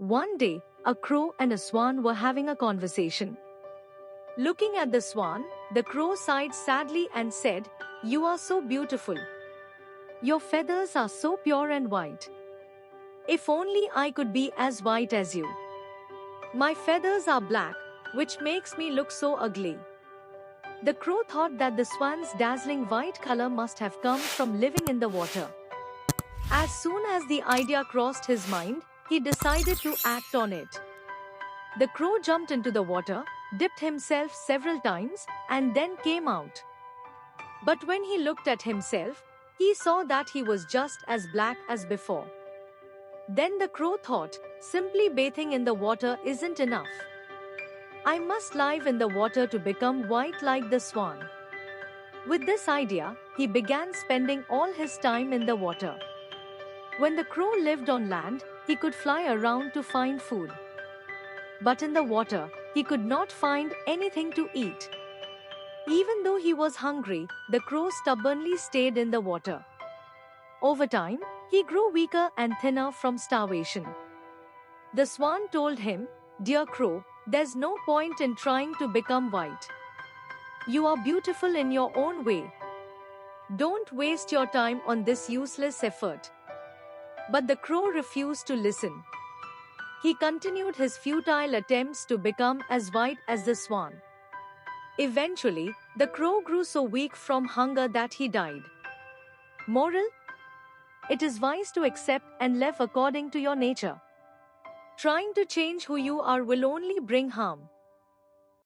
One day, a crow and a swan were having a conversation. Looking at the swan, the crow sighed sadly and said, "You are so beautiful. Your feathers are so pure and white. If only I could be as white as you. My feathers are black, which makes me look so ugly." The crow thought that the swan's dazzling white color must have come from living in the water. As soon as the idea crossed his mind, he decided to act on it. The crow jumped into the water, dipped himself several times, and then came out. But when he looked at himself, he saw that he was just as black as before. Then the crow thought, simply bathing in the water isn't enough. I must live in the water to become white like the swan. With this idea, he began spending all his time in the water. When the crow lived on land, he could fly around to find food. But in the water, he could not find anything to eat. Even though he was hungry, the crow stubbornly stayed in the water. Over time, he grew weaker and thinner from starvation. The swan told him, "Dear crow, there's no point in trying to become white. You are beautiful in your own way. Don't waste your time on this useless effort." But the crow refused to listen. He continued his futile attempts to become as white as the swan. Eventually, the crow grew so weak from hunger that he died. Moral: it is wise to accept and live according to your nature. Trying to change who you are will only bring harm.